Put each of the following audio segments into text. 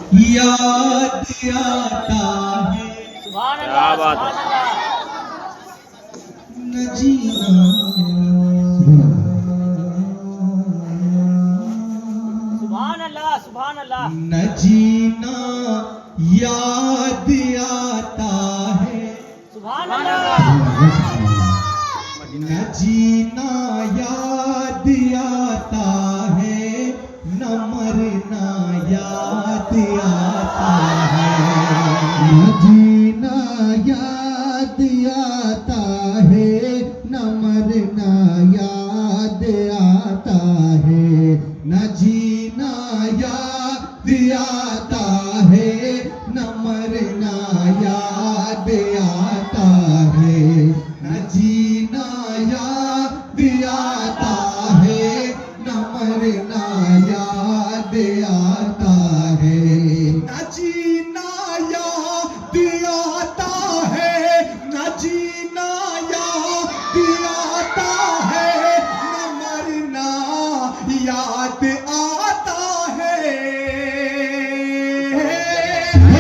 याद आता है। क्या बात है। न जीना सुभान अल्लाह। न जीना याद आता है। सुभान अल्लाह। न जीना याद आता है, न मरना याद आता है। न जीना याद आता है, न मरना याद आता है। न जीना याद आता है, न मरना याद आता है। न जीना याद आता है, न मरना याद आता है। न जीना याद आता है, न जीना याद आता है, न मरना याद आता है।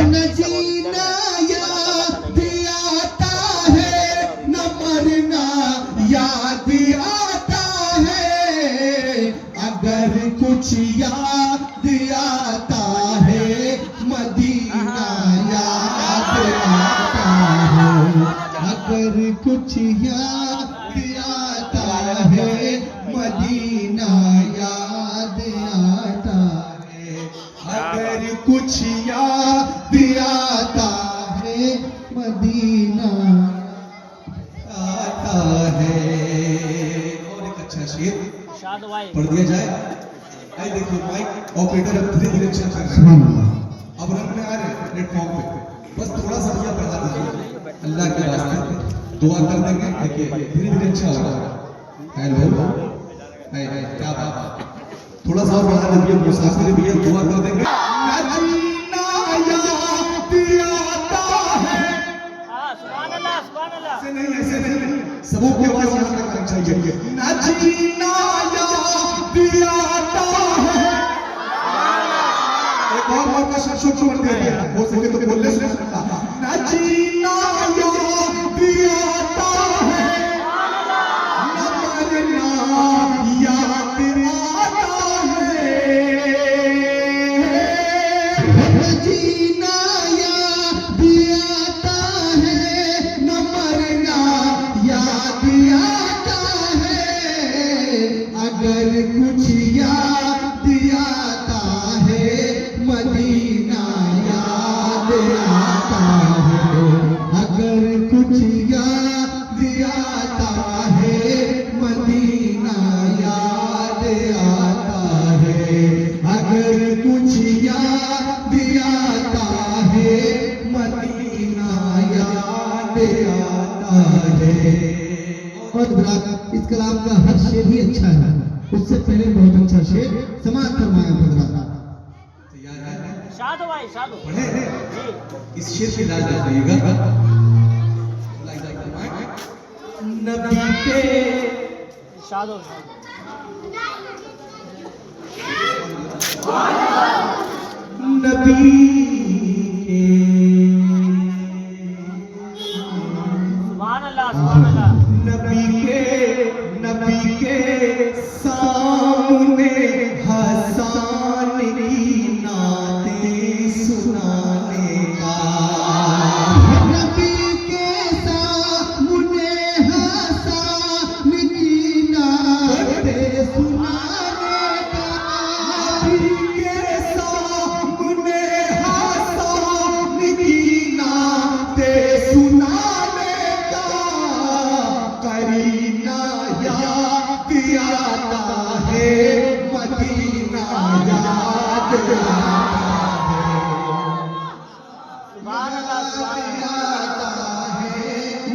न जीना याद आता है, न मरना याद आता है। अगर कुछ याद आता है, मदीना याद आता है। अगर कुछ याद आता है, मदीना याद आता है। अगर कुछ याद आता है, मदीना आता है। और एक अच्छा शेर पढ़ दिया जाए। आई देखिए माइक ऑपरेटर अब धीरे धीरे चल रहा है, अब रंग में आ रहे हैं प्लेटफॉर्म पे। बस थोड़ा सा भैया बढ़ा दीजिए अल्लाह के वास्ते, दुआ कर देंगे। देखिए धीरे धीरे अच्छा हो रहा है। हेलो क्या बात, थोड़ा सा और बढ़ा दीजिए मुसाफिर भैया, दुआ कर देंगे। ऐसे नहीं, सबों की आवाज यहाँ तक आनी चाहिए। न जीना याद आता है। एक और मौका शख्स को दे दिया, हो सके तो बोलने से न जीना याद आता है, न मरना याद आता है। न जीना याद आता है, न मरना याद आता है। अगर कुछ याद आता है, मदीना याद आता है। अगर कुछ याद आता है, मदीना याद आता है। अगर कुछ याद आता है, मदीना याद आता है। और इस कलाम का हर शेर ही अच्छा है, उससे पहले बहुत अच्छा शेर समाज फरमाया बदला। शादो भाई शादो पढ़े इस शेर की लाज रखिएगा। नबी के शादो नबी सुभान अल्लाह। नबी के सामने हसान की नाते सुनाने का। नबी के सामने हसान की नाते सुनाने का। नबी के सामने हसान की नाते सुनाने का। करीना याद आता है, मदीना याद आता है।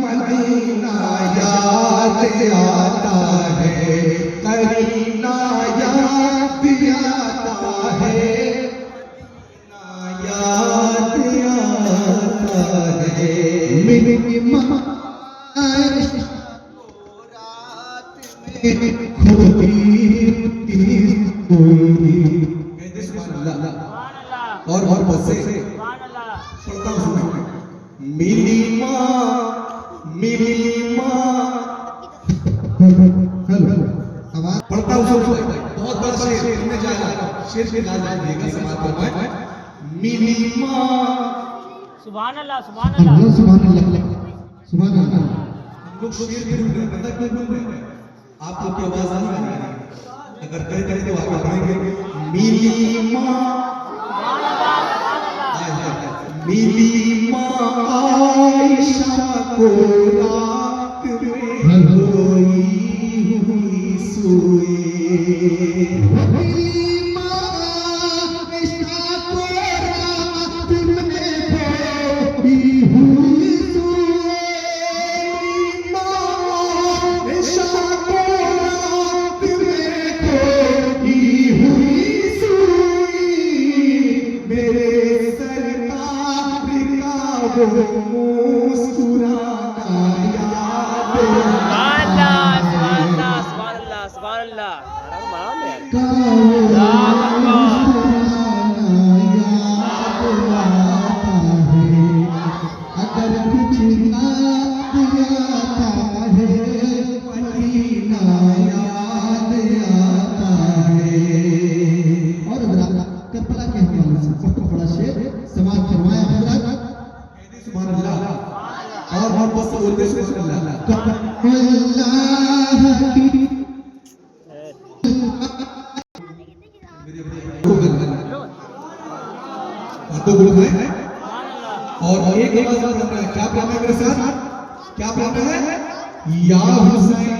मदीना याद आता है। करीना याद आता है, याद आता है। मेरी माँ खोती कोई और बस से सुभान अल्लाह पढ़ता हूँ सुनो। मिली माँ हेलो आवाज पढ़ता हूँ सुनो। बहुत बड़ा शेर हमने जाना शेर के गाल जाइएगा समाज फरमाए। मिली माँ सुभान अल्लाह सुभान अल्लाह सुभान अल्लाह सुभान अल्लाह। हम लोग शेर भी ढूंढ रहे हैं, पता क्यों ढूंढ रहे हैं? आप लोग की आवाज नहीं आ रही है। अगर कहीं कहीं तो आगे बढ़ेंगे। मिली माँ सुभान अल्लाह सुभान अल्लाह मिली माँ आयशा को रात में रोई हुई सोए। मिली माँ आयशा को रात में खोई हुई सोए। माँ आयशा को रात में खोई हुई सोई। मेरे सरकार का वो मुस्कुराना याद सुभान अल्लाह सुभान अल्लाह सुभान अल्लाह सुभान अल्लाह अगर कुछ याद आता है मदीना याद आता है। और करबला के हवाले से बहुत बड़ा शेर समाज फरमाया हजरत। सुभान अल्लाह। और बस बोलते सुभान अल्लाह। अल्लाह की तो गुरु है सुभान अल्लाह और एक आवाज पढ़ना है। क्या पढ़ना है मेरे साथ? क्या पढ़ना है? या हुसैन